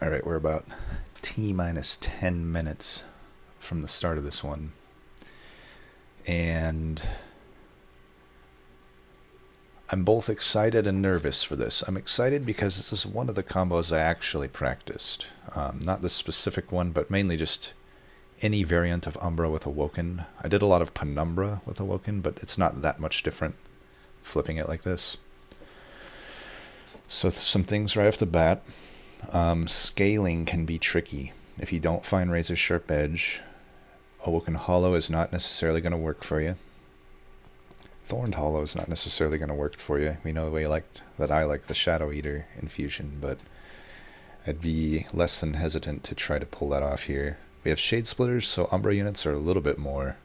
Alright, we're about T minus 10 minutes from the start of this one. And I'm both excited and nervous for this. I'm excited because this is one of the combos I actually practiced. Not this specific one, but mainly just any variant of Umbra with Awoken. I did a lot of Penumbra with Awoken, but it's not that much different flipping it like this. So some things right off the bat. Scaling can be tricky. If you don't find Razor Sharp Edge, Awoken Hollow is not necessarily going to work for you. Thorned Hollow is not necessarily going to work for you. We know that I like the Shadow Eater infusion, but I'd be less than hesitant to try to pull that off here. We have Shade Splitters, so Umbra units are a little bit more,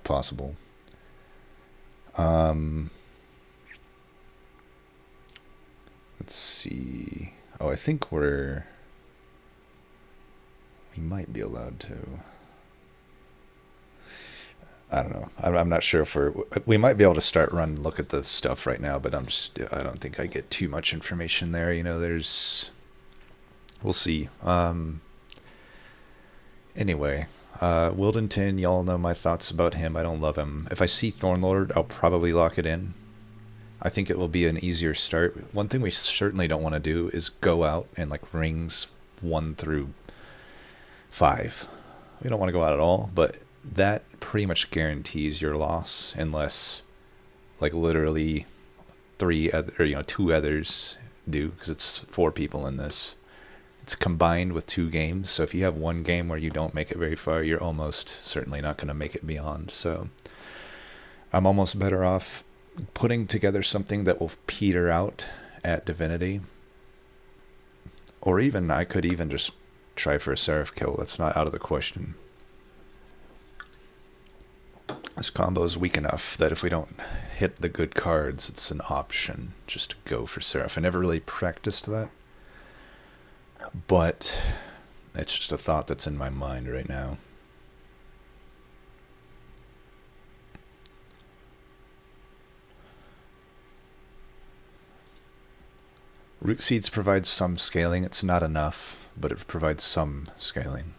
possible. Let's see. Oh, I think we might be allowed to. I don't know. I'm not sure if we might be able to start look at the stuff right now, but I don't think I get too much information there. We'll see. Anyway, Wildenton, y'all know my thoughts about him. I don't love him. If I see Thornlord, I'll probably lock it in. I think it will be an easier start. One thing we certainly don't want to do is go out and rings 1 through 5. We don't want to go out at all, but that pretty much guarantees your loss unless literally 2 others do, because it's 4 people in this. It's combined with 2 games, so if you have 1 game where you don't make it very far, you're almost certainly not going to make it beyond. So I'm almost better off putting together something that will peter out at Divinity. Or I could even just try for a Seraph kill. That's not out of the question. This combo is weak enough that if we don't hit the good cards, it's an option just to go for Seraph. I never really practiced that, but it's just a thought that's in my mind right now. Root Seeds provides some scaling. It's not enough, but it provides some scaling.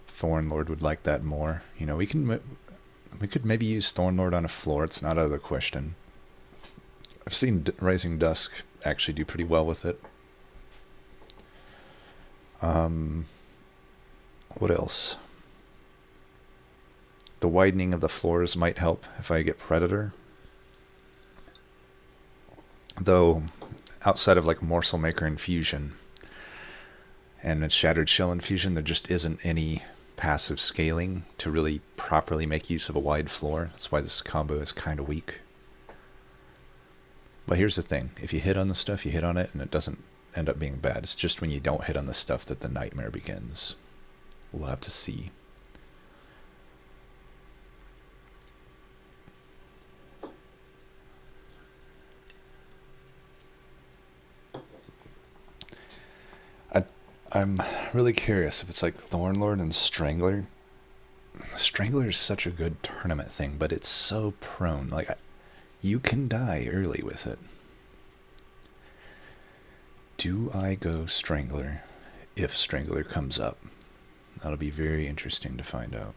Thornlord would like that more. We could maybe use Thornlord on a floor. It's not out of the question. I've seen Rising Dusk actually do pretty well with it. What else? The widening of the floors might help if I get Predator. Though, outside of Morsel Maker Infusion and its Shattered Shell Infusion, there just isn't any passive scaling to really properly make use of a wide floor. That's why this combo is kind of weak. But here's the thing. If you hit on the stuff, you hit on it, and it doesn't end up being bad. It's just when you don't hit on the stuff that the nightmare begins. We'll have to see. I'm really curious if it's Thornlord and Strangler. Strangler is such a good tournament thing, but it's so prone. You can die early with it. Do I go Strangler if Strangler comes up? That'll be very interesting to find out.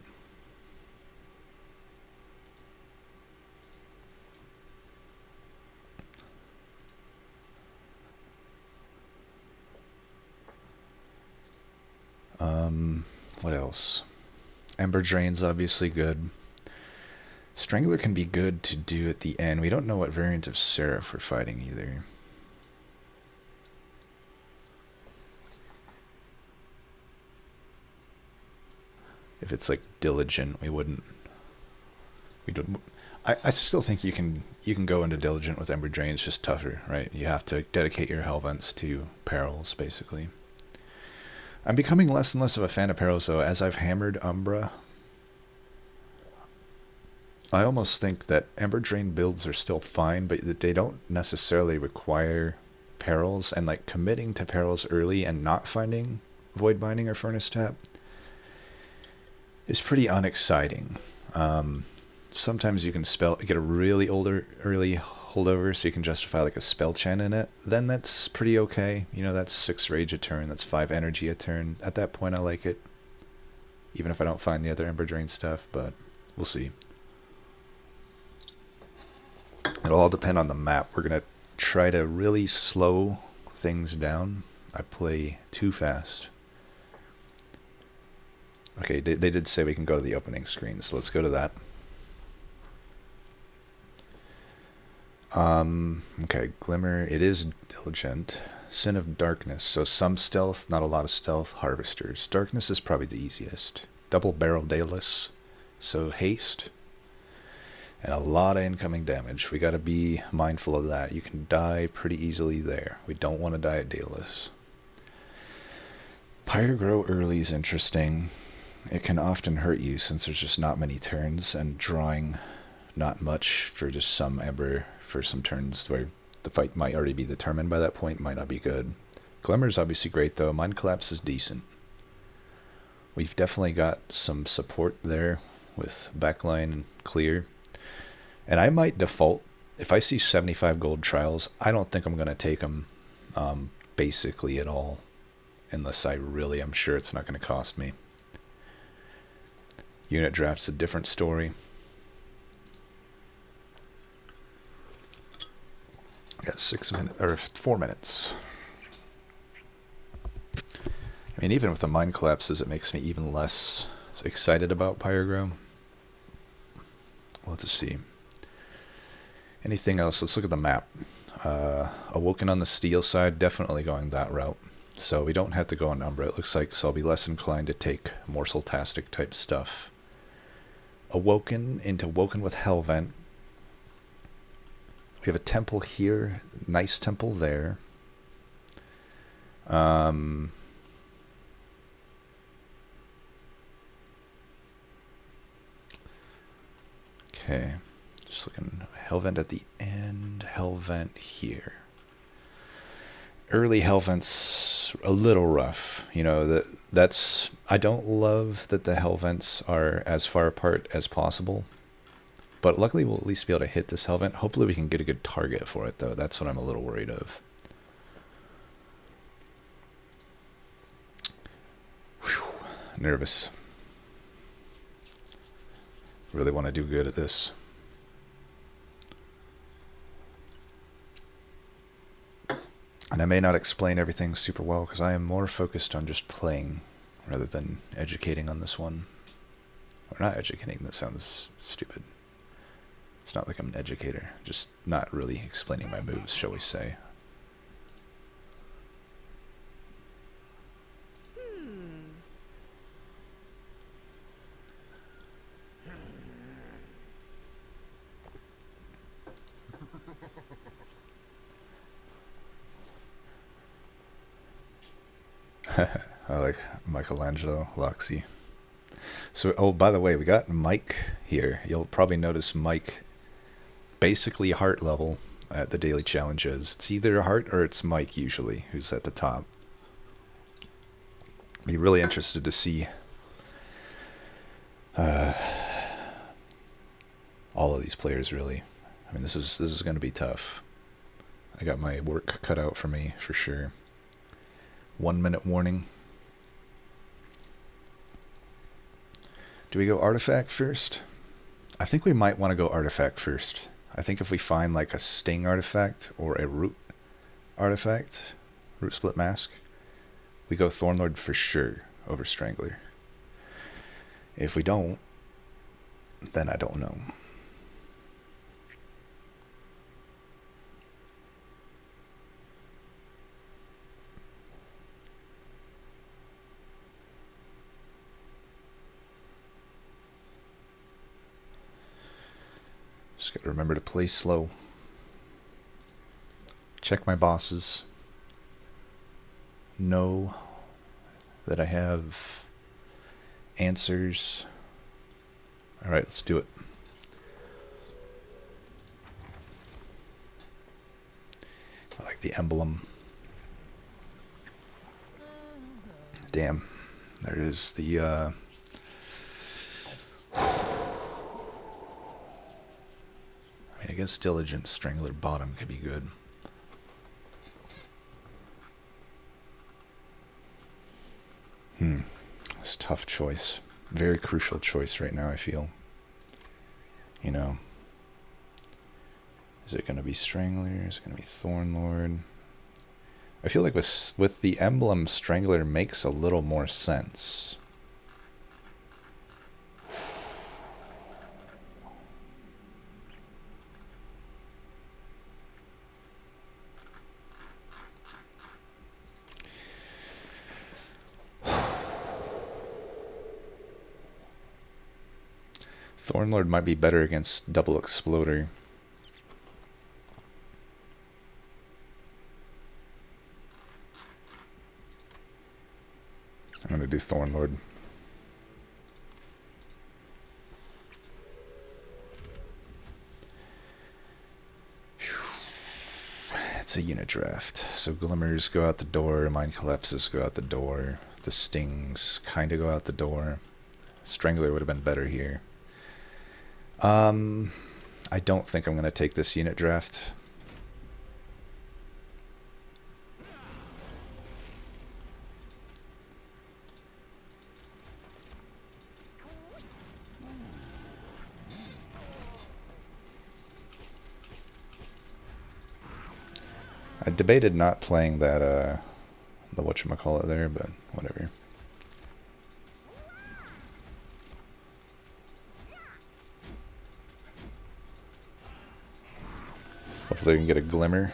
What else? Ember Drain's obviously good. Strangler can be good to do at the end. We don't know what variant of Seraph we're fighting either. If it's Diligent, we don't. I still think you can go into Diligent with Ember Drain. It's just tougher, right? You have to dedicate your Hellvents to Perils, basically. I'm becoming less and less of a fan of Perils, though. As I've hammered Umbra, I almost think that Ember Drain builds are still fine, but they don't necessarily require Perils, and committing to Perils early and not finding Void Binding or Furnace Tap is pretty unexciting. Sometimes you can get a really early holdover so you can justify like a spell chant in it, then that's pretty okay. You know, that's 6 rage a turn, that's 5 energy a turn. At that point I like it. Even if I don't find the other Ember Drain stuff, but we'll see. It'll all depend on the map. We're going to try to really slow things down. I play too fast. Okay, they did say we can go to the opening screen, so let's go to that. Okay, Glimmer, it is Diligent. Sin of Darkness, so some stealth, not a lot of stealth. Harvesters. Darkness is probably the easiest. Double Barrel Daedalus, so haste. And a lot of incoming damage. We gotta be mindful of that. You can die pretty easily there. We don't want to die at Daedalus. Pyrogrow early is interesting. It can often hurt you since there's just not many turns, and drawing not much for just some Ember for some turns where the fight might already be determined by that point, might not be good. Glimmer is obviously great though. Mind Collapse is decent. We've definitely got some support there with backline and clear. And I might default, if I see 75 gold trials, I don't think I'm going to take them basically at all. Unless I really am sure it's not going to cost me. Unit draft's a different story. Got 6 minutes, or 4 minutes. I mean, even with the Mind Collapses, it makes me even less excited about Pyrogrow. Let's see. Anything else? Let's look at the map. Awoken on the steel side, definitely going that route. So we don't have to go on Umbra, it looks like, so I'll be less inclined to take Morsel-tastic type stuff. Awoken into Woken with Hellvent. We have a temple here, nice temple there. Okay, just looking, Hellvent at the end, Hellvent here. Early Hellvent's a little rough, you know, that's, I don't love that the Hellvents are as far apart as possible. But luckily we'll at least be able to hit this Hellvent. Hopefully we can get a good target for it though, that's what I'm a little worried of. Whew, nervous. Really want to do good at this. And I may not explain everything super well because I am more focused on just playing rather than educating on this one. Or not educating, that sounds stupid. It's not like I'm an educator, just not really explaining my moves, shall we say. I like Michelangelo, Loxy. So, oh, by the way, we got Mike here. You'll probably notice Mike basically heart level at the daily challenges. It's either heart or it's Mike usually, who's at the top. Be really interested to see all of these players, really. I mean, this is going to be tough. I got my work cut out for me, for sure. 1 minute warning. Do we go Artifact first? I think we might want to go Artifact first. I think if we find like a Sting Artifact or a Root Artifact, Root Split Mask, we go Thornlord for sure over Strangler. If we don't, then I don't know. Just gotta remember to play slow. Check my bosses. Know that I have answers. Alright, let's do it. I like the emblem. Damn. There is the I guess Diligent Strangler bottom could be good. It's a tough choice. Very crucial choice right now, I feel. You know, is it going to be Strangler? Is it going to be Thornlord? I feel like with the emblem, Strangler makes a little more sense. Thornlord might be better against Double Exploder. I'm going to do Thornlord. It's a unit draft. So Glimmers go out the door, Mind Collapses go out the door, the Stings kind of go out the door. Strangler would have been better here. I don't think I'm going to take this unit draft. I debated not playing that, the whatchamacallit there, but whatever. Hopefully we can get a Glimmer.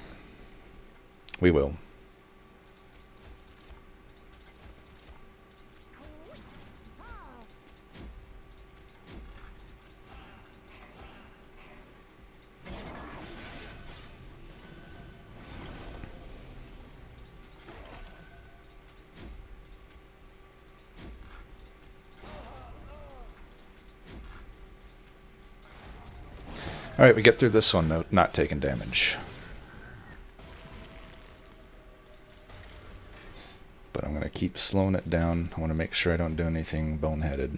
We will. Alright, we get through this one, not taking damage. But I'm going to keep slowing it down. I want to make sure I don't do anything boneheaded.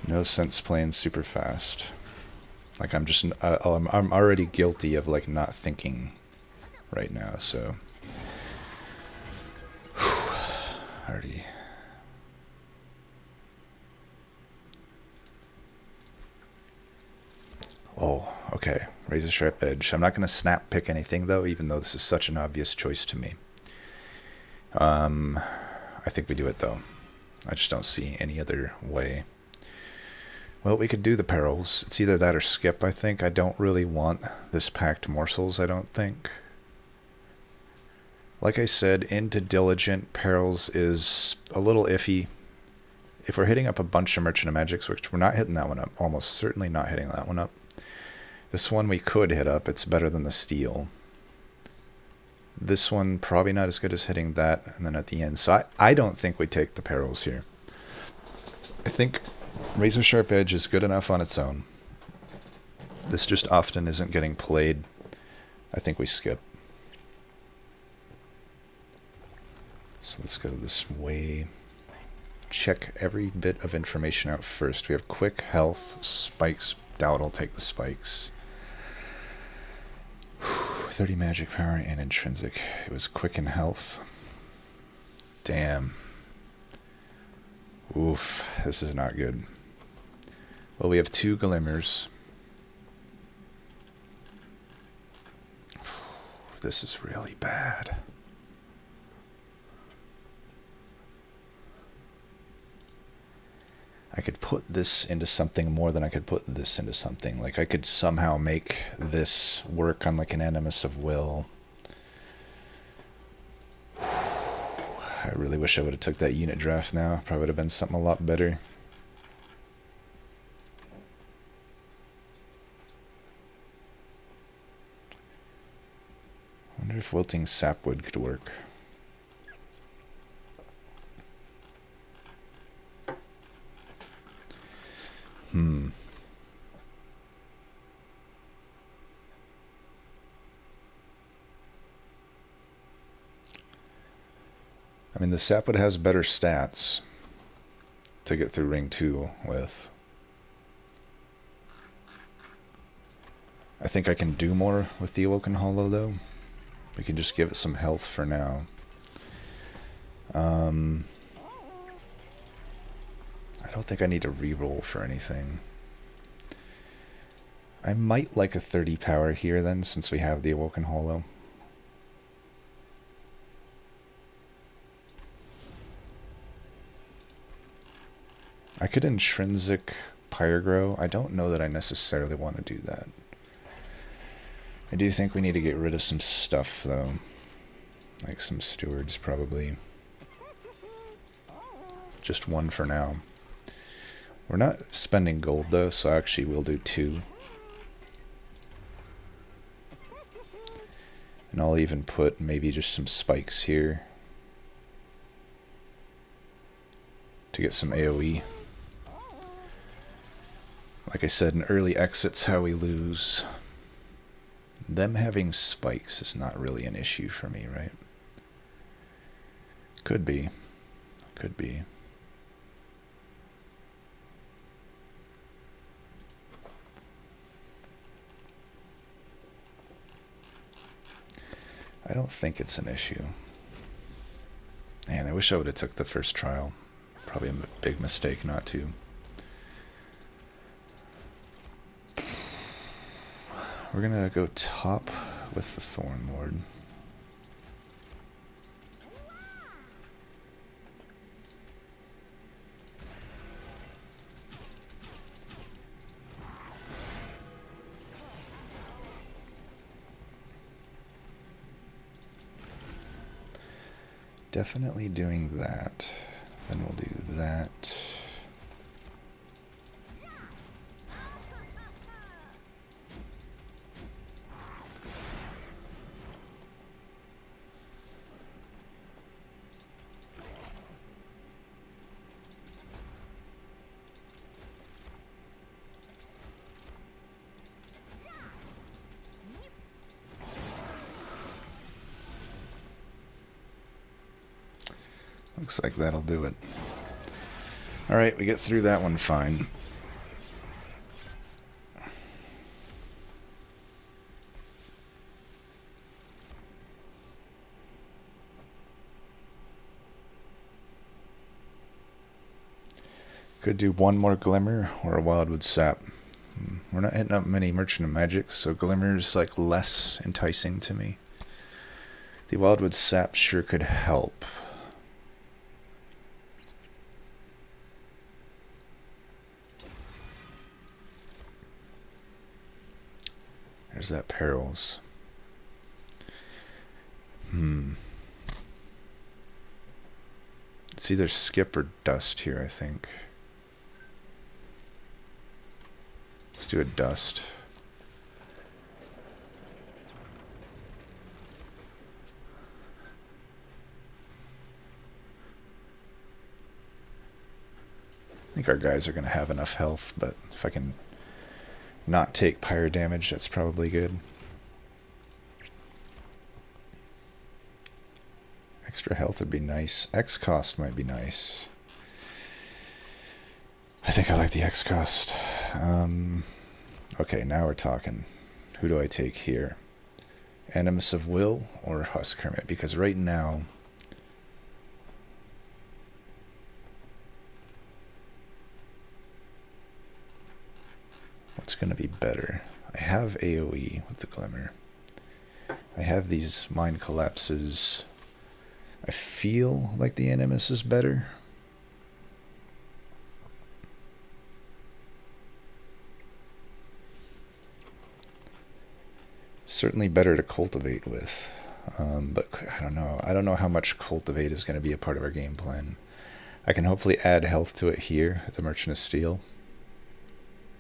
No sense playing super fast. Like I'm just, I'm already guilty of like not thinking right now, so. Already. Oh, okay. Razor Sharp Edge. I'm not going to snap pick anything, though, even though this is such an obvious choice to me. I think we do it, though. I just don't see any other way. Well, we could do the Perils. It's either that or skip, I think. I don't really want this Packed Morsels, I don't think. Like I said, into Diligent, Perils is a little iffy. If we're hitting up a bunch of Merchant of Magics, which we're not hitting that one up, almost certainly not hitting that one up. This one we could hit up, it's better than the Steel. This one probably not as good as hitting that, and then at the end. So I don't think we take the Perils here. I think Razor Sharp Edge is good enough on its own. This just often isn't getting played. I think we skip. So let's go this way. Check every bit of information out first. We have quick, health, spikes. Doubt I'll take the spikes. 30 magic power and intrinsic. It was quick and health. Damn. Oof, this is not good. Well, we have 2 Glimmers. This is really bad. I could put this into something more than I could put this into something. Like, I could somehow make this work on, like, an Animus of Will. I really wish I would have took that unit draft now. Probably would have been something a lot better. I wonder if Wilting Sapwood could work. I mean, the Sapwood has better stats. to get through ring 2 with. I think I can do more with the Awoken Hollow, though. We can just give it some health for now. I don't think I need to reroll for anything. I might like a 30 power here then, since we have the Awoken Hollow. I could intrinsic Pyrogrow. I don't know that I necessarily want to do that. I do think we need to get rid of some stuff, though. Like some stewards, probably. Just one for now. We're not spending gold, though, so actually we'll do 2. And I'll even put maybe just some spikes here to get some AoE. Like I said, an early exit's how we lose. Them having spikes is not really an issue for me, right? Could be. Could be. I don't think it's an issue. Man, I wish I would have took the first trial. Probably a big mistake not to. We're gonna go top with the Thorn Lord. Definitely doing that. Then we'll do that. Looks like that'll do it. Alright, we get through that one fine. Could do one more Glimmer or a Wildwood Sap. We're not hitting up many Merchant of Magic, so Glimmer's like less enticing to me. The Wildwood Sap sure could help. There's that Perils. It's either Skip or Dust here, I think. Let's do a Dust. I think our guys are going to have enough health, but if I can not take pyro damage, that's probably good. Extra health would be nice. X cost might be nice. I think I like the X cost. Okay, now we're talking. Who do I take here? Animus of Will or Husk Hermit? Because right now, what's going to be better? I have AoE with the Glimmer. I have these Mind Collapses. I feel like the Animus is better. Certainly better to cultivate with, but I don't know. I don't know how much cultivate is going to be a part of our game plan. I can hopefully add health to it here at the Merchant of Steel,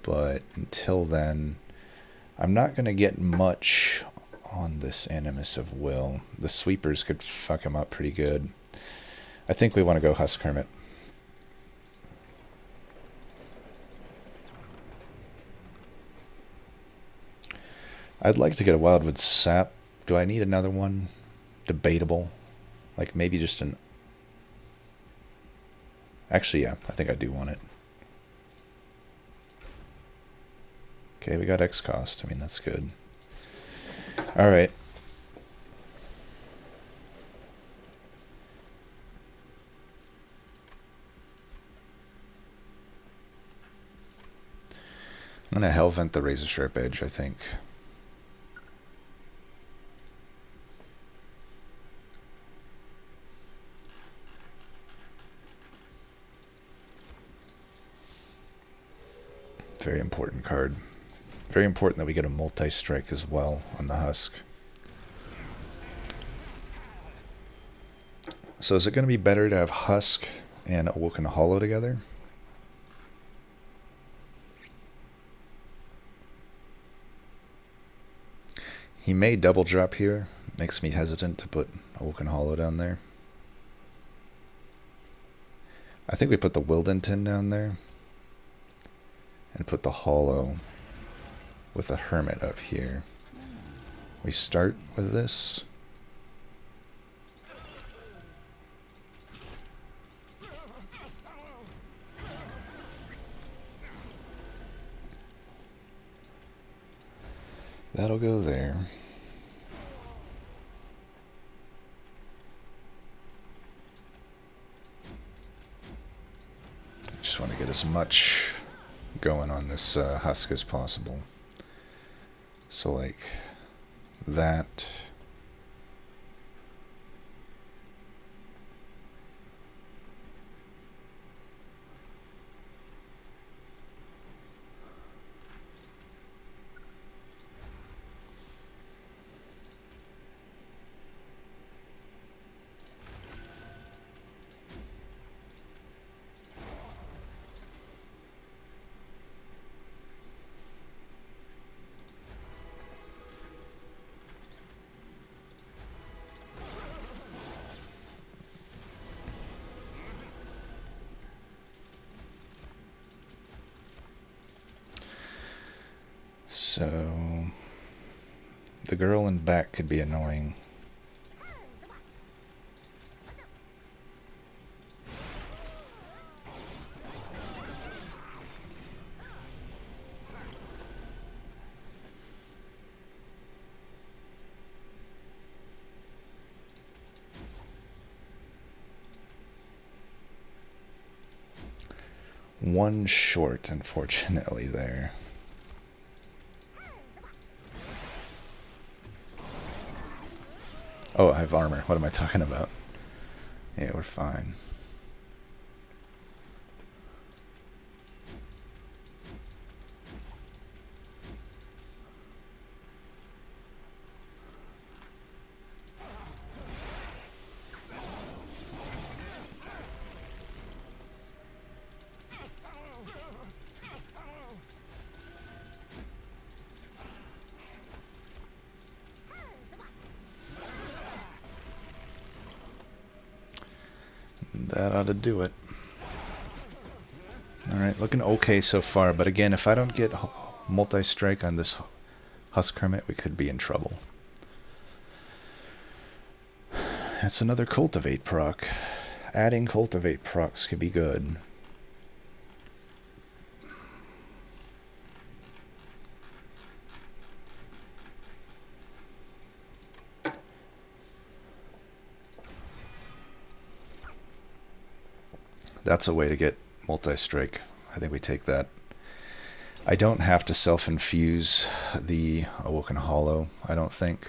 but until then, I'm not going to get much on this Animus of Will. The sweepers could fuck him up pretty good. I think we want to go Husk Hermit. I'd like to get a Wildwood Sap. Do I need another one? Debatable. Like maybe just an... Actually, yeah, I think I do want it. Okay, we got X cost. I mean, that's good. Alright. I'm going to Hellvent the Razor Sharp Edge, I think. Very important card. Very important that we get a multi-strike as well on the Husk. So is it going to be better to have Husk and Awoken Hollow together? He may double drop here. Makes me hesitant to put Awoken Hollow down there. I think we put the Wildenton down there. And put the Hollow with the Hermit up here. We start with this. That'll go there. Just want to get as much going on this Husk as possible. So like that. So the girl in back could be annoying. One short, unfortunately, there. Oh, I have armor. What am I talking about? Yeah, we're fine. That ought to do it. Alright, looking okay so far, but again, if I don't get multi-strike on this Husk Hermit, we could be in trouble. That's another Cultivate proc. Adding Cultivate procs could be good. That's a way to get multi-strike. I think we take that. I don't have to self-infuse the Awoken Hollow, I don't think.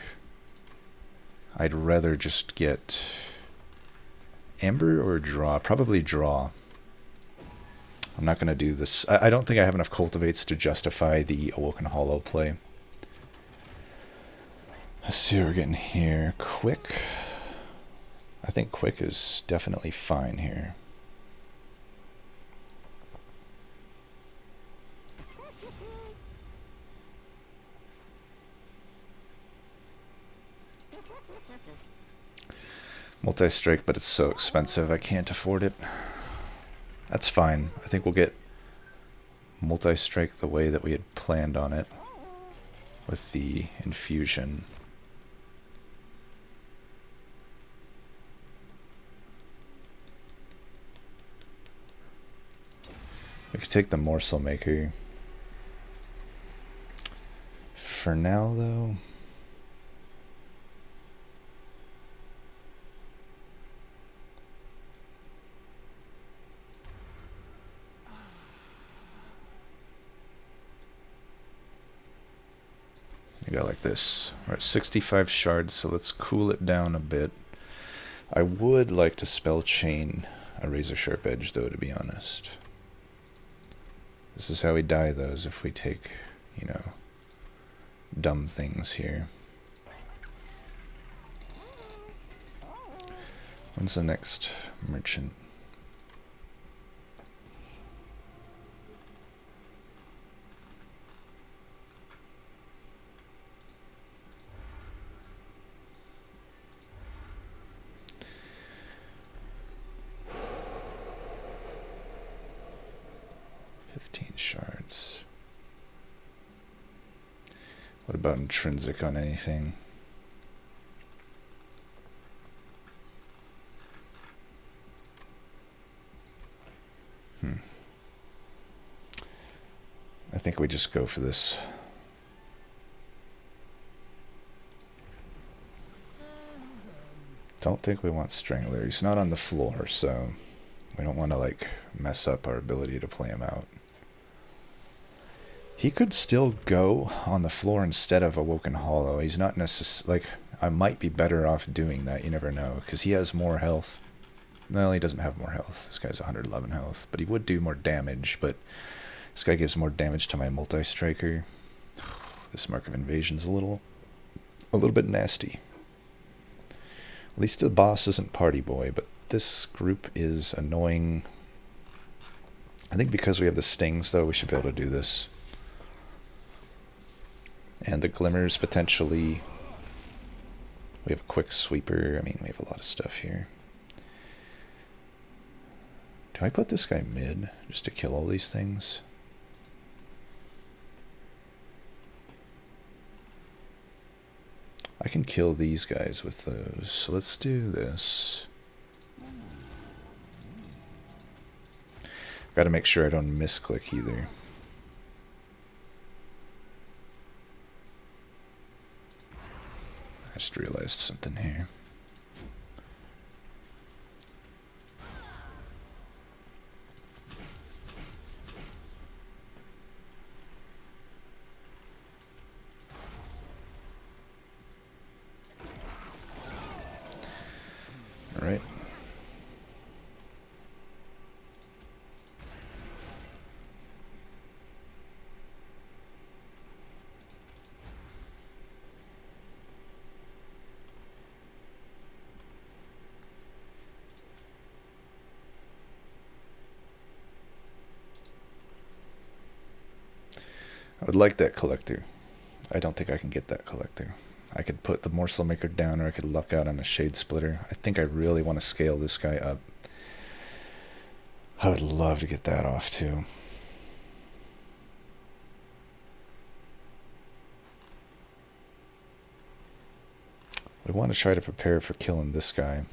I'd rather just get Ember or Draw. Probably Draw. I'm not going to do this. I don't think I have enough Cultivates to justify the Awoken Hollow play. Let's see what we're getting here. Quick. I think Quick is definitely fine here. Multi-strike, but it's so expensive I can't afford it. That's fine. I think we'll get multi-strike the way that we had planned on it with the infusion. I could take the morsel maker. For now, though, I got like this. We're at 65 shards, so let's cool it down a bit. I would like to spell chain a razor sharp edge, though, to be honest. This is how we die those if we take, you know, dumb things here. When's the next merchant? Shards. What about intrinsic on anything? I think we just go for this. Don't think we want Strangler. He's not on the floor, so we don't want to like mess up our ability to play him out. He could still go on the floor instead of Awoken Hollow. He's not necessarily, like, I might be better off doing that, you never know, because he has more health. No, he doesn't have more health. This guy's 111 health, but he would do more damage, but this guy gives more damage to my multi-striker. This Mark of Invasion's a little bit nasty. At least the boss isn't Party Boy, but this group is annoying. I think because we have the stings, though, we should be able to do this. And the glimmers, potentially. We have a quick sweeper. I mean, we have a lot of stuff here. Do I put this guy mid, just to kill all these things? I can kill these guys with those, so let's do this. Gotta make sure I don't misclick either. I just realized something here. All right. I would like that collector. I don't think I can get that collector. I could put the morsel maker down, or I could luck out on a shade splitter. I think I really want to scale this guy up. I would love to get that off too. We want to try to prepare for killing this guy.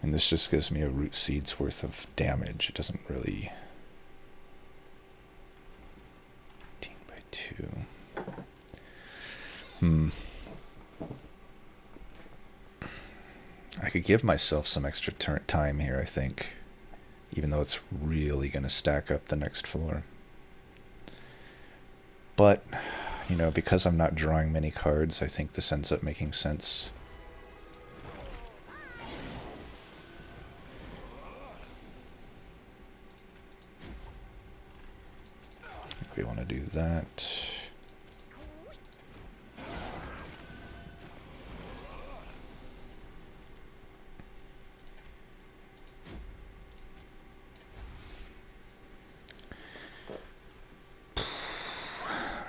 And this just gives me a root seed's worth of damage. It doesn't really... 18 by 2. I could give myself some extra time here, I think. Even though it's really going to stack up the next floor. But, you know, because I'm not drawing many cards, I think this ends up making sense. We want to do that.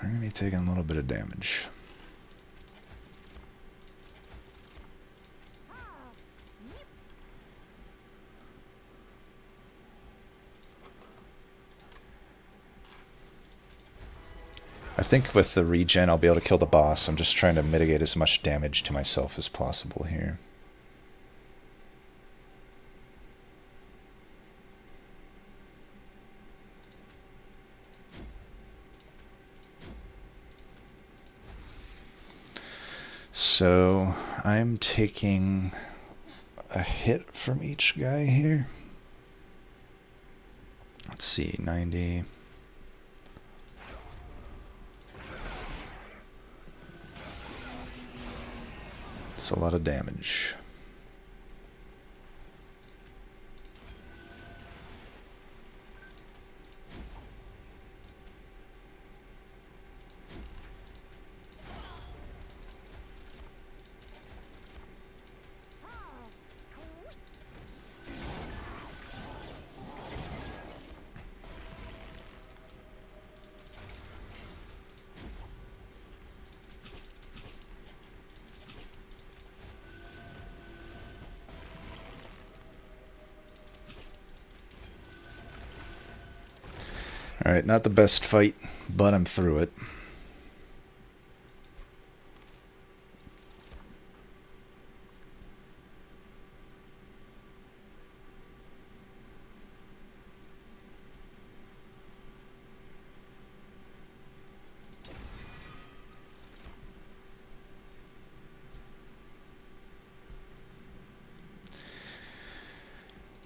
We're going to be taking a little bit of damage. I think with the regen I'll be able to kill the boss. I'm just trying to mitigate as much damage to myself as possible here. So I'm taking a hit from each guy here. Let's see, 90. It's a lot of damage. Alright, not the best fight, but I'm through it.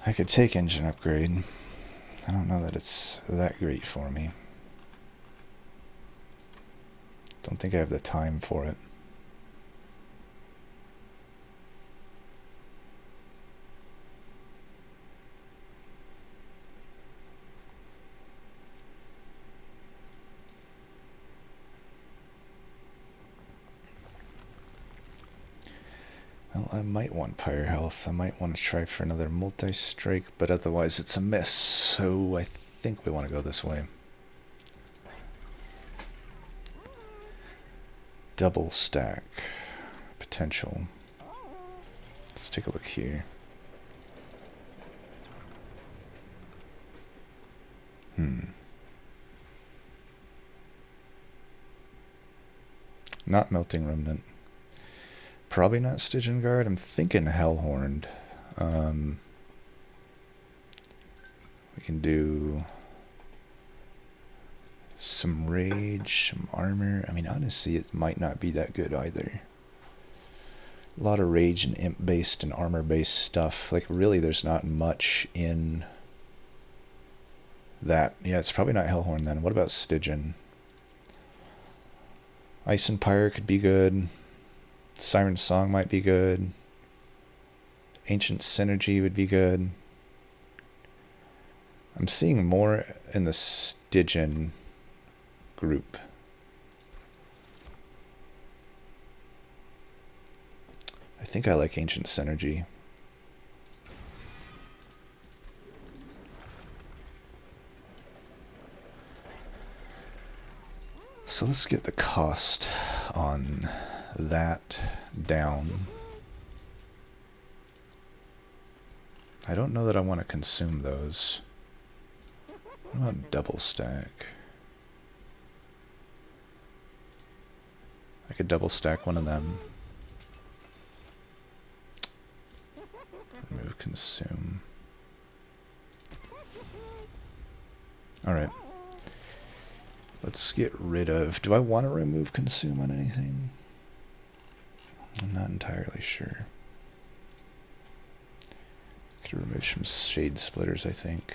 I could take engine upgrade. I don't know that it's that great for me. Don't think I have the time for it. Well, I might want Pyre Health. I might want to try for another multi-strike, but otherwise it's a miss. So I think we want to go this way. Double stack potential. Let's take a look here. Not Melting Remnant. Probably not Stygian Guard. I'm thinking Hellhorned. We can do some Rage, some Armor. I mean, honestly, it might not be that good either. A lot of Rage and Imp-based and Armor-based stuff. Like, really, there's not much in that. Yeah, it's probably not Hellhorn then. What about Stygian? Ice and Pyre could be good. Siren Song might be good. Ancient Synergy would be good. I'm seeing more in the Stygian group. I think I like Ancient Synergy. So let's get the cost on that down. I don't know that I want to consume those. What about double stack? I could double stack one of them. Remove consume. Alright. Let's get rid of... Do I want to remove consume on anything? I'm not entirely sure. Could remove some shade splitters, I think.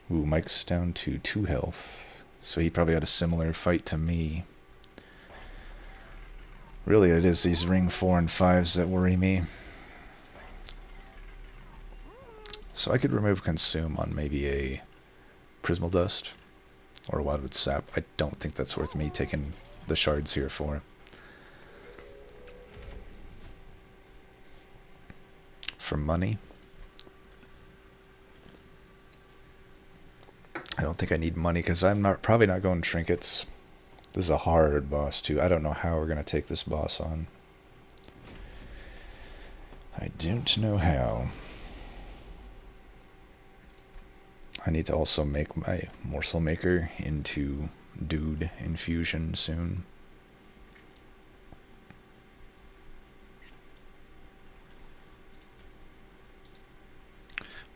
Ooh, Mike's down to 2 health. So he probably had a similar fight to me. Really, it is these ring 4 and 5s that worry me. So I could remove consume on maybe a Prismal Dust or a Wildwood Sap. I don't think that's worth me taking the shards here for. For money. I don't think I need money because I'm probably not going trinkets. This is a hard boss too. I don't know how we're going to take this boss on. I don't know how. I need to also make my morsel maker into dude infusion soon.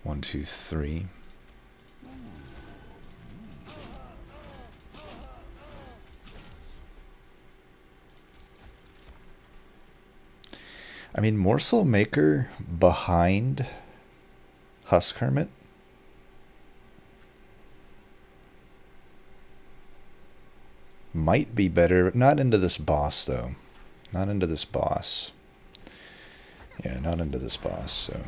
One, two, three. I mean, morsel maker behind Husk Hermit. Might be better. Not into this boss, though. Not into this boss. Yeah, not into this boss, so...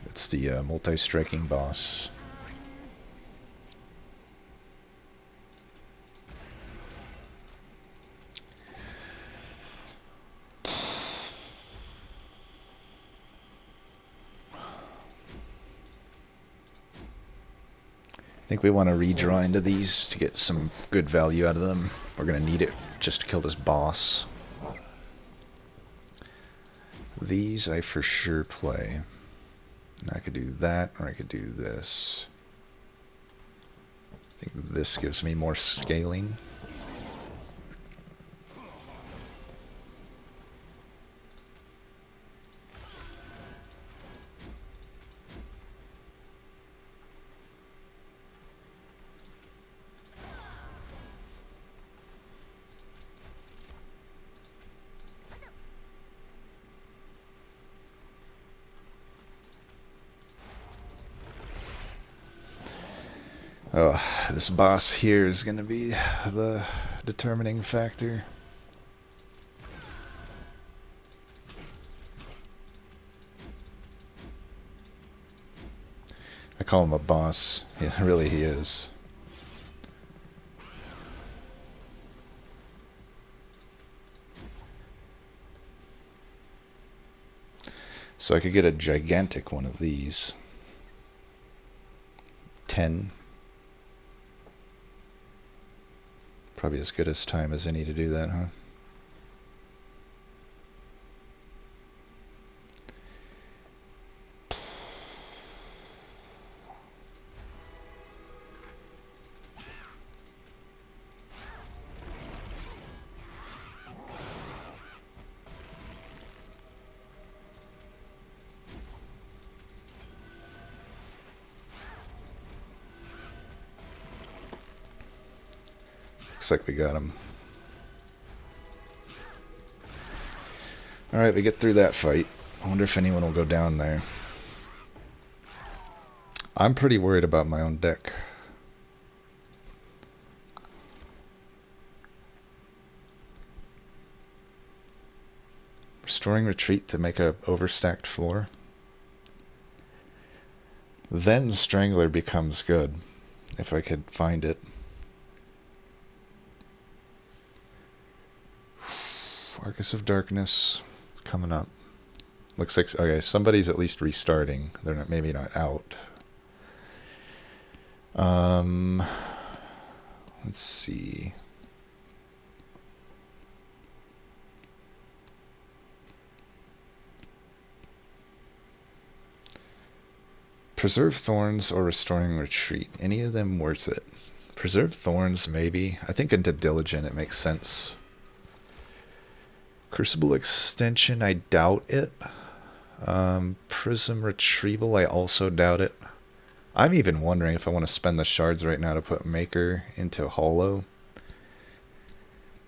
It's the multi-striking boss. I think we want to redraw into these to get some good value out of them. We're going to need it just to kill this boss. These I for sure play. I could do that, or I could do this. I think this gives me more scaling. Oh, this boss here is going to be the determining factor. I call him a boss. Yeah, really he is. So I could get a gigantic one of these. 10. Probably as good as time as any to do that, huh? Looks like we got him. Alright, we get through that fight. I wonder if anyone will go down there. I'm pretty worried about my own deck. Restoring retreat to make a overstacked floor. Then Strangler becomes good, if I could find it. Arcus of Darkness coming up. Looks like, okay, somebody's at least restarting. They're not, maybe not out. Let's see. Preserve Thorns or Restoring Retreat. Any of them worth it? Preserve Thorns, maybe. I think into Diligent it makes sense. Crucible Extension, I doubt it. Prism Retrieval, I also doubt it. I'm even wondering if I want to spend the shards right now to put Maker into Hollow.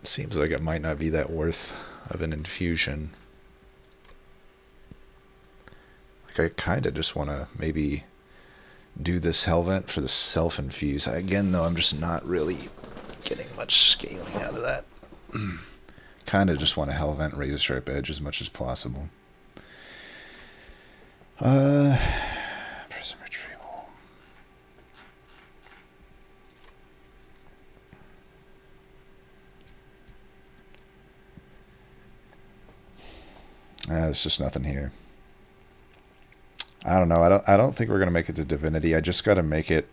Seems like it might not be that worth of an infusion. Like, I kind of just want to maybe do this Hellvent for the self-infuse. Again, though, I'm just not really getting much scaling out of that. Kind of just want to Hellvent Razor Sharp Edge as much as possible. Prism Retrieval. There's just nothing here. I don't know. I don't think we're gonna make it to Divinity. I just gotta make it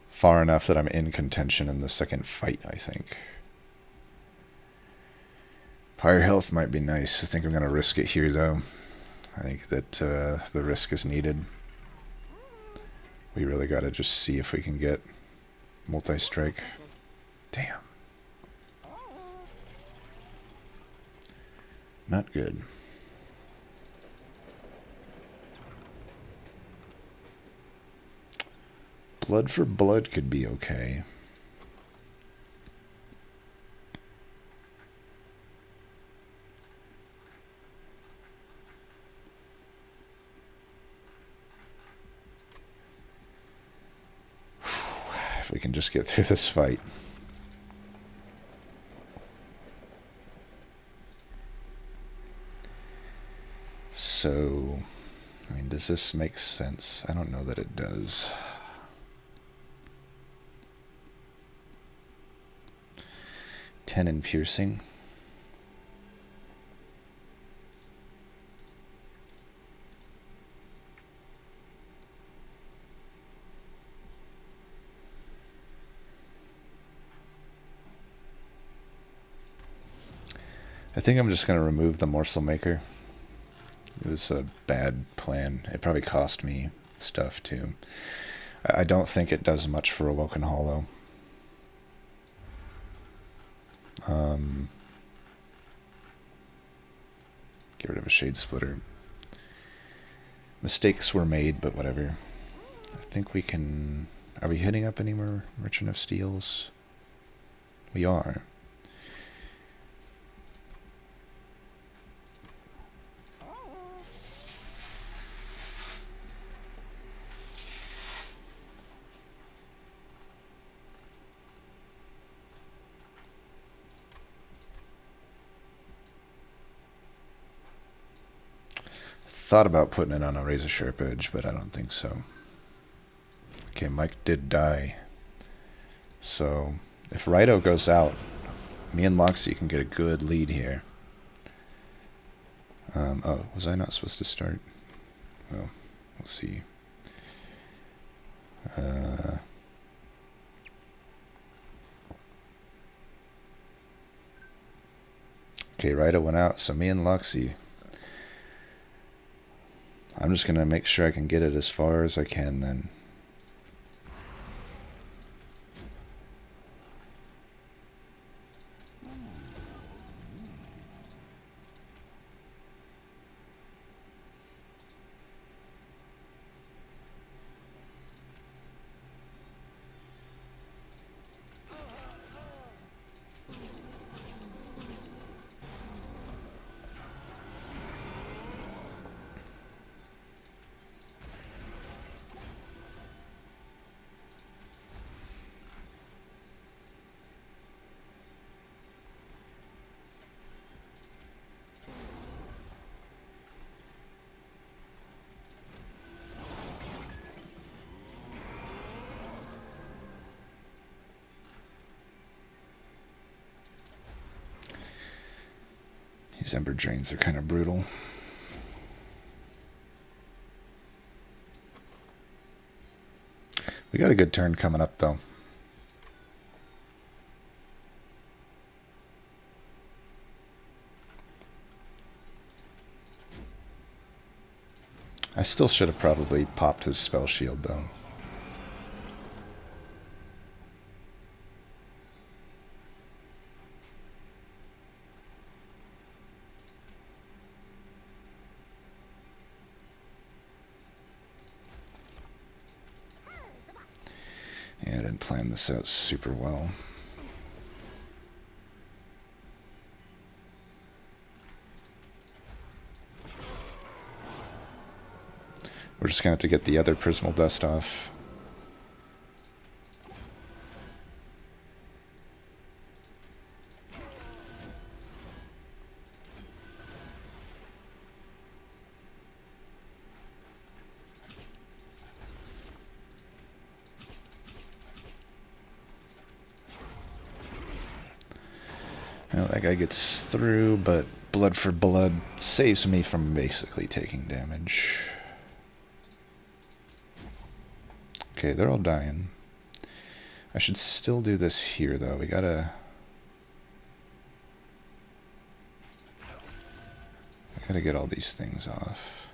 far enough that I'm in contention in the second fight, I think. Higher health might be nice. I think I'm gonna risk it here, though. I think that the risk is needed. We really gotta just see if we can get multi-strike. Damn. Not good. Blood for blood could be okay. If we can just get through this fight. So, I mean, does this make sense? I don't know that it does. Ten in piercing. I think I'm just going to remove the morsel maker. It was a bad plan. It probably cost me stuff too. I don't think it does much for Awoken Hollow. Get rid of a Shade Splitter. Mistakes were made, but whatever. I think we can... Are we hitting up any more Merchant of Steels? We are. Thought about putting it on a Razor Sharp Edge, but I don't think so. Okay, Mike did die. So, if Raito goes out, me and Loxy can get a good lead here. Oh, was I not supposed to start? Well, we'll see. Okay, Raito went out, so me and Loxy... I'm just going to make sure I can get it as far as I can then. These Ember Drains are kind of brutal. We got a good turn coming up, though. I still should have probably popped his spell shield, though. Yeah, I didn't plan this out super well. We're just going to have to get the other Prismal Dust off. Well, that guy gets through, but Blood for Blood saves me from basically taking damage. Okay, they're all dying. I should still do this here, though. We gotta get all these things off.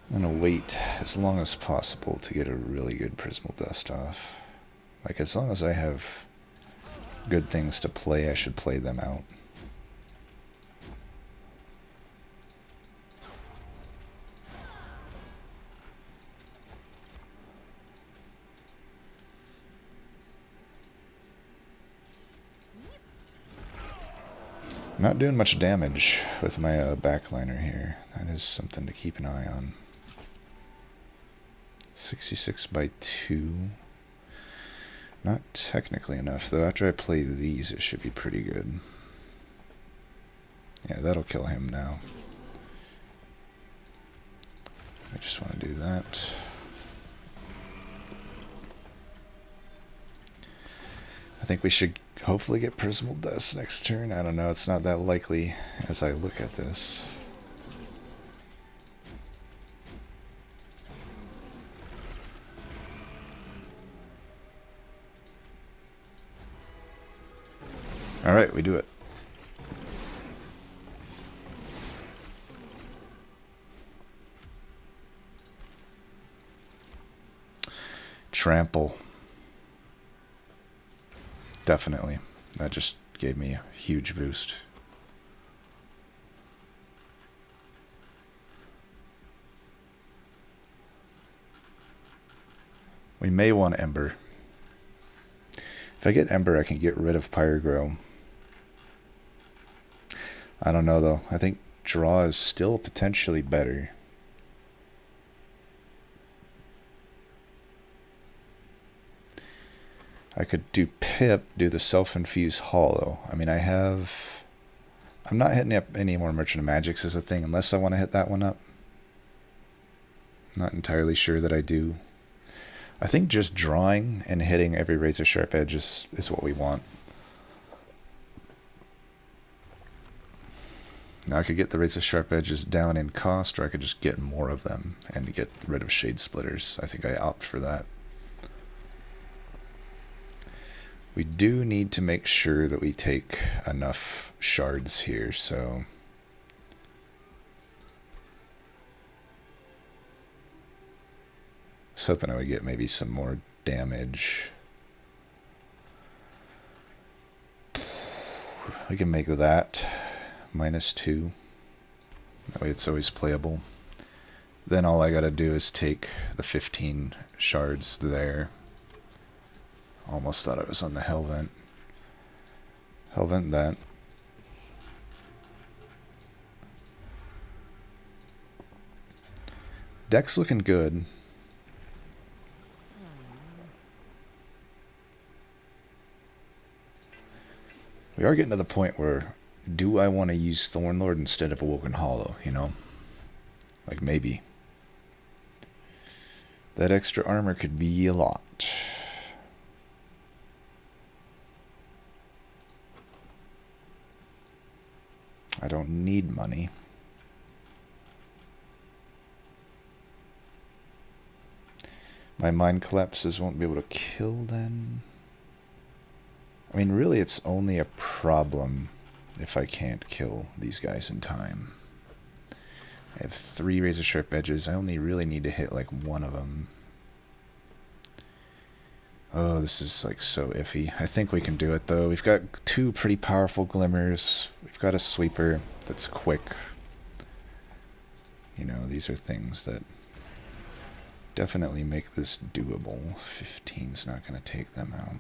I'm gonna wait as long as possible to get a really good Prismal Dust off. Like, as long as I have good things to play, I should play them out. Not doing much damage with my backliner here. That is something to keep an eye on. 66 by 2. Not technically enough, though. After I play these, it should be pretty good. Yeah, that'll kill him now. I just want to do that. I think we should hopefully get Prismal Dust next turn. I don't know, it's not that likely as I look at this. Alright, we do it. Trample. Definitely. That just gave me a huge boost. We may want Ember. If I get Ember, I can get rid of Pyrogrow. I don't know, though. I think Draw is still potentially better. I could do Pip, do the Self-Infused Hollow. I mean, I'm not hitting up any more Merchant of Magics as a thing, unless I want to hit that one up. Not entirely sure that I do. I think just drawing and hitting every Razor Sharp Edge is what we want. Now I could get the Razor Sharp Edges down in cost, or I could just get more of them and get rid of Shade Splitters. I think I opt for that. We do need to make sure that we take enough shards here, so... I was hoping I would get maybe some more damage. We can make that -2. That way it's always playable. Then all I gotta do is take the 15 shards there. Almost thought I was on the Hellvent. Hellvent that. Deck's looking good. We are getting to the point where, do I want to use Thornlord instead of Awoken Hollow, you know? Like, maybe. That extra armor could be a lot. I don't need money. My Mind Collapses won't be able to kill then. I mean, really, it's only a problem if I can't kill these guys in time. I have 3 Razor Sharp Edges. I only really need to hit like one of them. Oh, this is like so iffy. I think we can do it though. We've got 2 pretty powerful Glimmers. We've got a Sweeper that's quick. You know, these are things that definitely make this doable. 15's not going to take them out.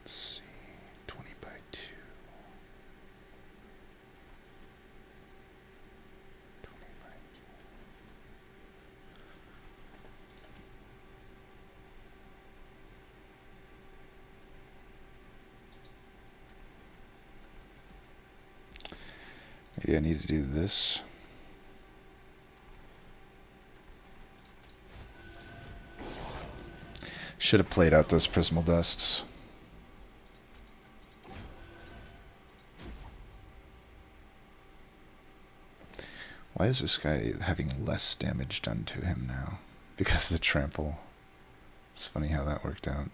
Let's see, 20 by 2. 20 by 2. Maybe I need to do this. Should have played out those Prismal Dusts. Why is this guy having less damage done to him now? Because of the trample. It's funny how that worked out.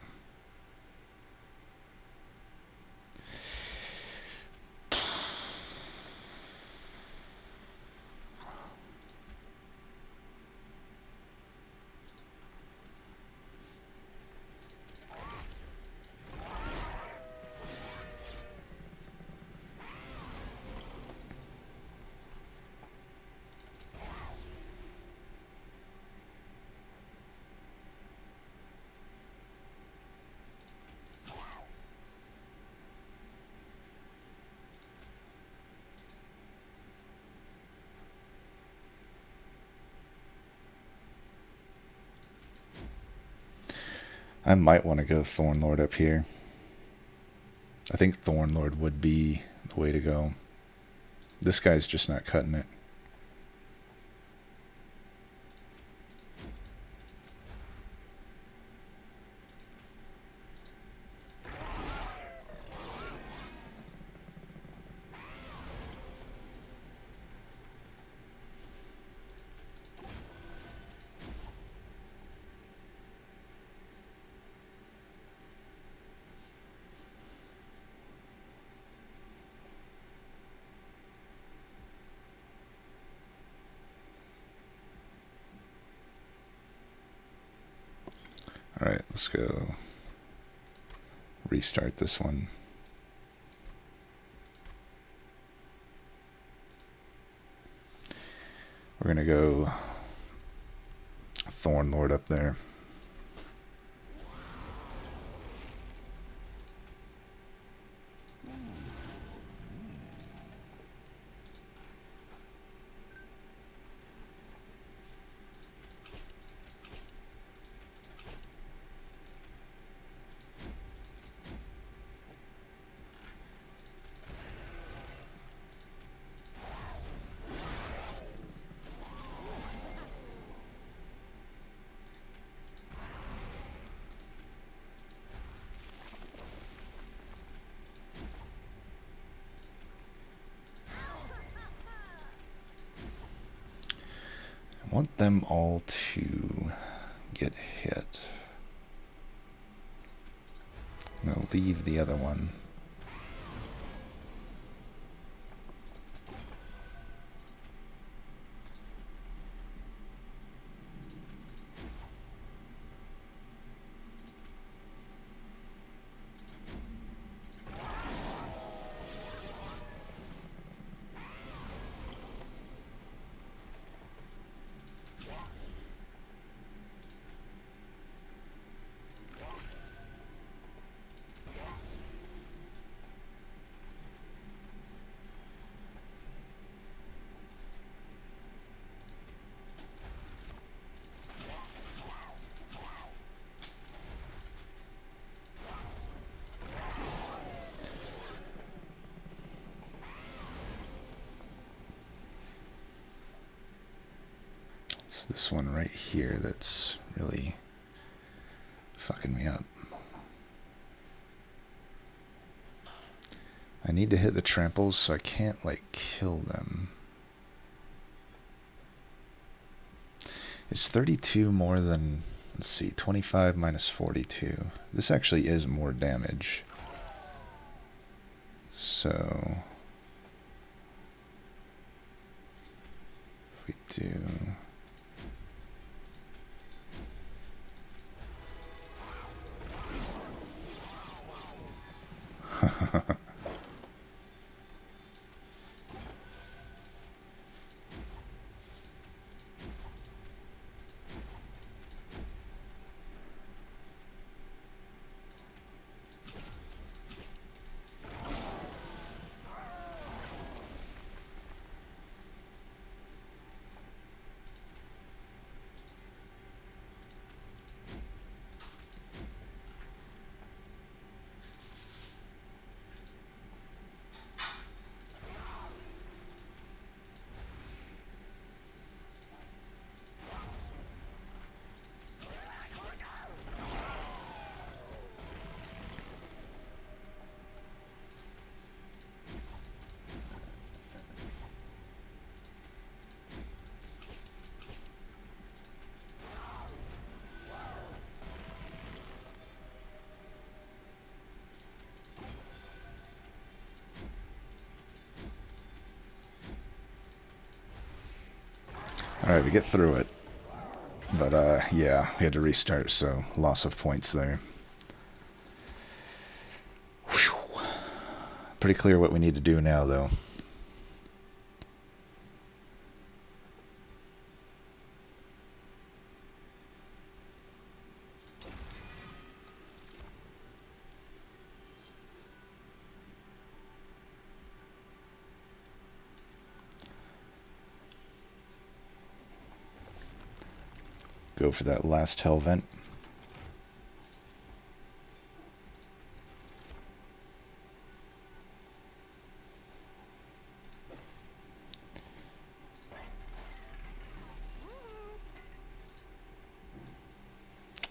I might want to go Thornlord up here. I think Thornlord would be the way to go. This guy's just not cutting it. Alright, let's go restart this one. We're gonna go Thornlord up there. I want them all to get hit. I'm going to leave the other one. It's this one right here that's really fucking me up. I need to hit the tramples so I can't, like, kill them. Is 32 more than, let's see, 25 minus 42. This actually is more damage. So, if we do... Alright, we get through it. But, yeah, we had to restart, so loss of points there. Whew. Pretty clear what we need to do now, though. Go for that last hell vent.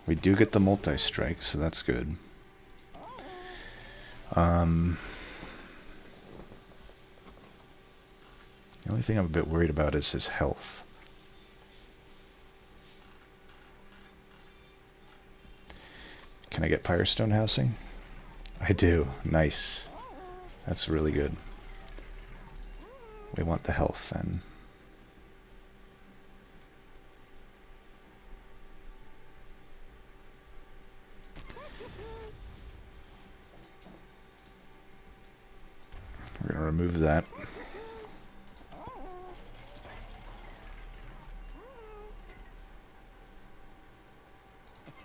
We do get the multi-strike, so that's good. The only thing I'm a bit worried about is his health. Can I get Firestone housing? I do. Nice. That's really good. We want the health then. We're going to remove that.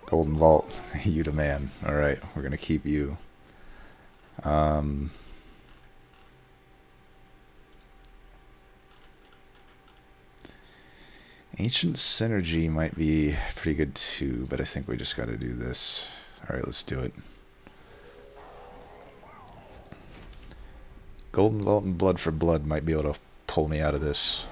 Golden Vault, you the man. Alright, we're going to keep you. Ancient Synergy might be pretty good too, but I think we just got to do this. Alright, let's do it. Golden Vault and Blood for Blood might be able to pull me out of this.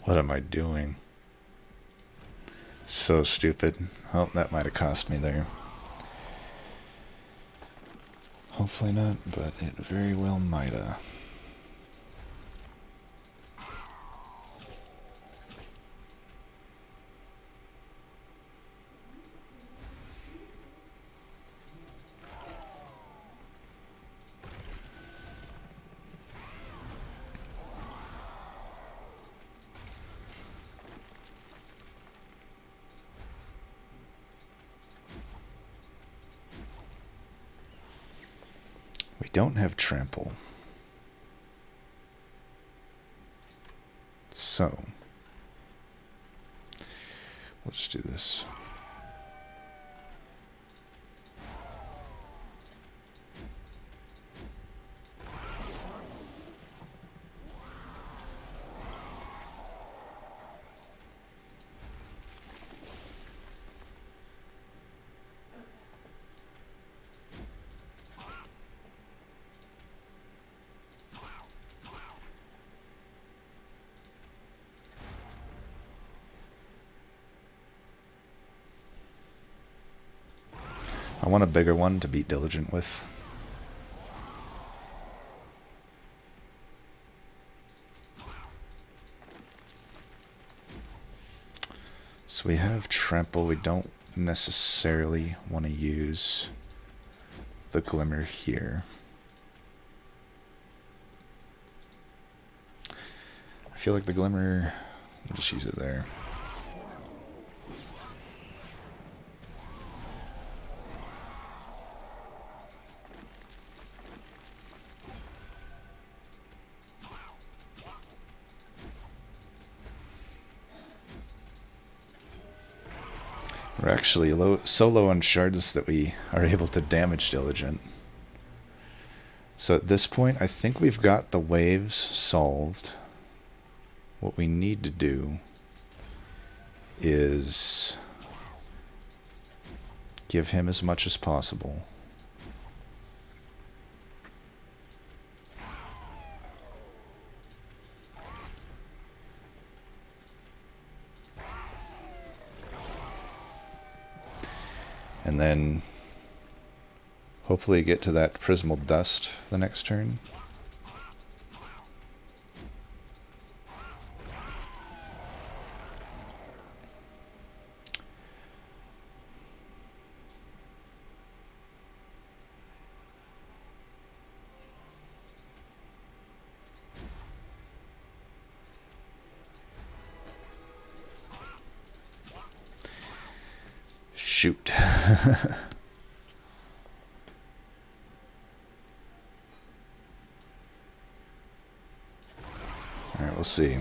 What am I doing? So stupid. Oh, that might have cost me there. Hopefully not, but it very well might have. We don't have trample. So, let's do this. I want a bigger one to beat Diligent with. So we have Trample. We don't necessarily want to use the Glimmer here. I feel like the Glimmer, we'll just use it there. We're actually so low on shards that we are able to damage Diligent. So at this point, I think we've got the waves solved. what we need to do is give him as much as possible. And then hopefully get to that Prismal Dust the next turn. Shoot. Alright, we'll see.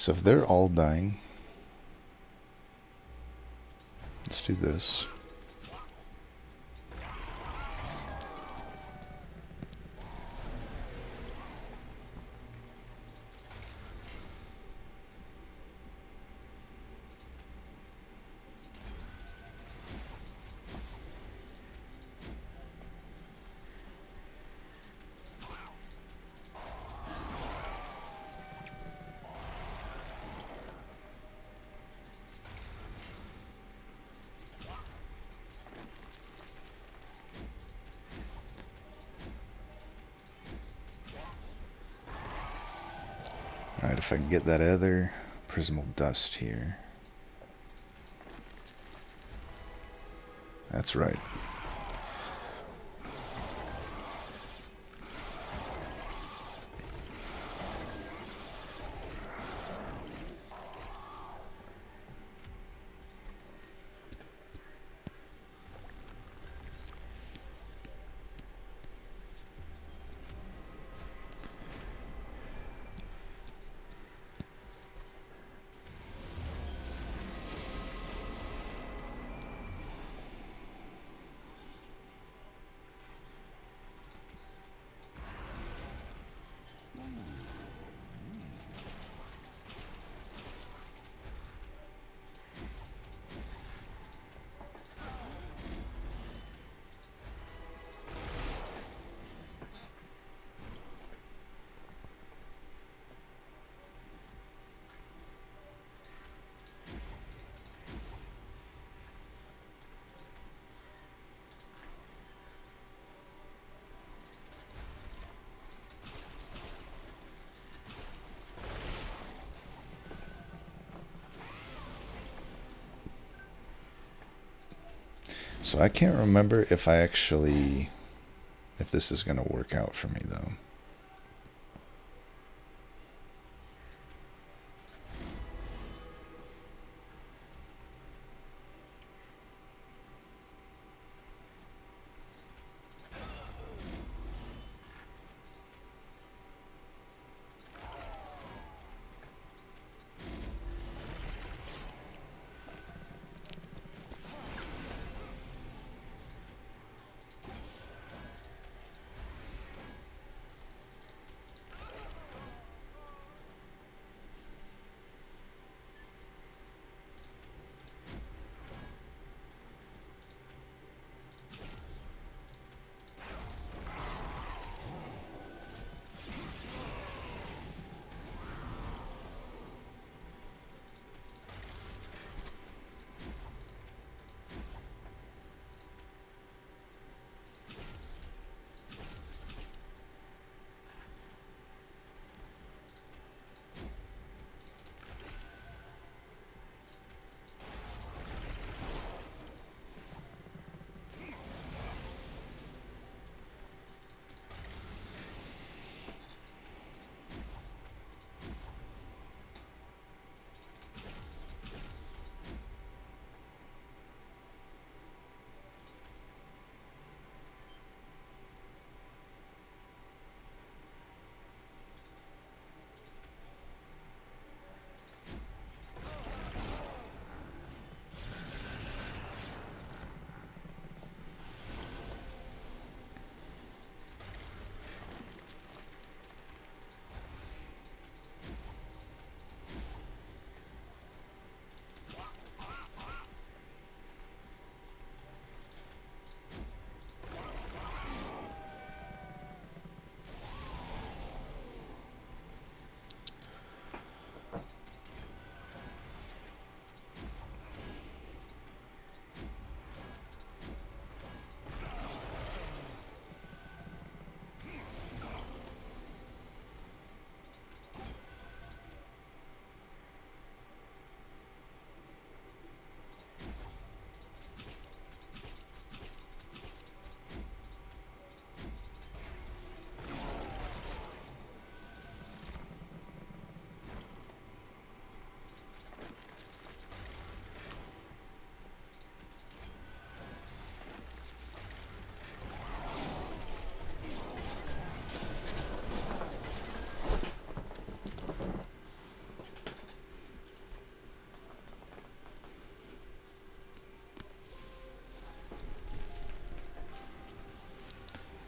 So if they're all dying, let's do this. Alright, if I can get that other Prismal Dust here. That's right. So I can't remember if if this is going to work out for me, though.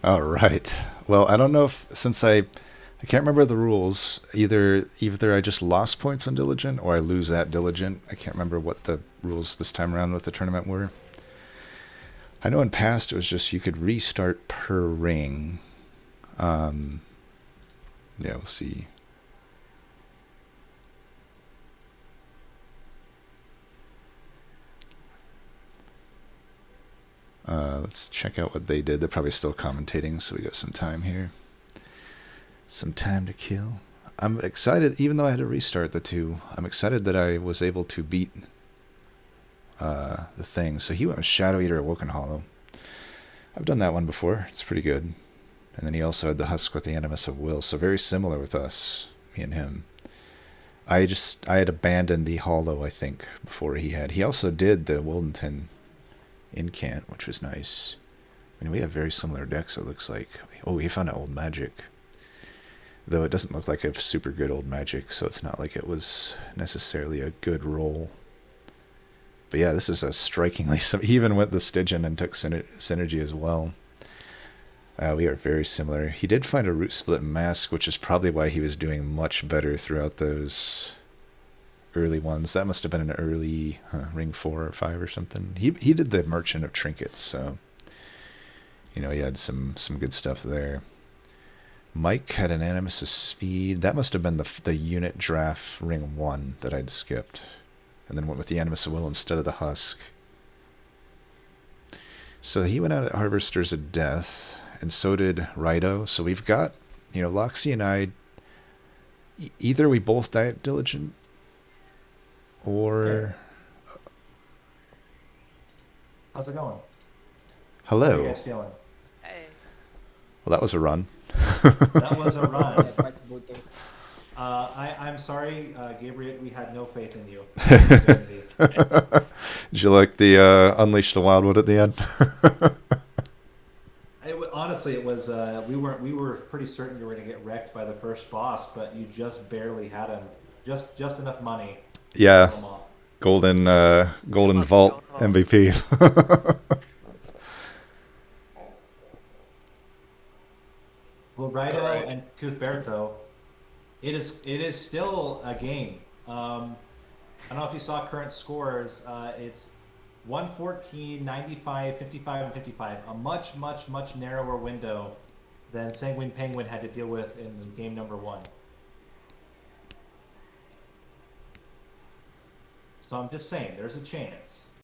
All right. Well, I don't know if since I can't remember the rules. Either I just lost points on diligent or I lose that diligent. I can't remember what the rules this time around with the tournament were. I know in past it was just you could restart per ring. Um, yeah, we'll see. Let's check out what they did. They're probably still commentating, so we got some time here. Some time to kill. I'm excited, even though I had to restart the two. I'm excited that I was able to beat the thing. So he went with Shadow Eater Awoken Hollow. I've done that one before. It's pretty good. And then he also had the Husk with the Animus of Will. So very similar with us, me and him. I had abandoned the Hollow, I think, before he had. He also did the Wildenton Incant, which was nice. I mean, we have very similar decks, it looks like. Oh, he found an Old Magic. Though it doesn't look like a super good Old Magic, so it's not like it was necessarily a good roll. But yeah, this is a strikingly... He even went the Stygian and took Synergy as well. We are very similar. He did find a Root Split Mask, which is probably why he was doing much better throughout those early ones. That must have been an early Ring 4 or 5 or something. He did the Merchant of Trinkets, so... You know, he had some good stuff there. Mike had an Animus of Speed. That must have been the unit draft Ring 1 that I'd skipped. And then went with the Animus of Will instead of the Husk. So he went out at Harvesters of Death, and so did Rido. So we've got, you know, Loxy and I, either we both die at Diligent, or... How's it going? How are you Hello. guys feeling? Hey. Well, that was a run. That was a run. Yeah, quite brutal. I'm sorry, Gabriot, we had no faith in you and your ability. Did you like the Unleash the Wild One at the end? Honestly, it was we were pretty certain you were going to get wrecked by the first boss, but you just barely had him, just enough money to Yeah, kill him off. Golden About to Vault go home. MVP. Well, Rido Alrighty. and Cuthberto, it is still a game. I don't know if you saw current scores. It's 114, 95, 55, and 55. A much, much, much narrower window than Sanguine Penguin had to deal with in game number one. So I'm just saying, there's a chance.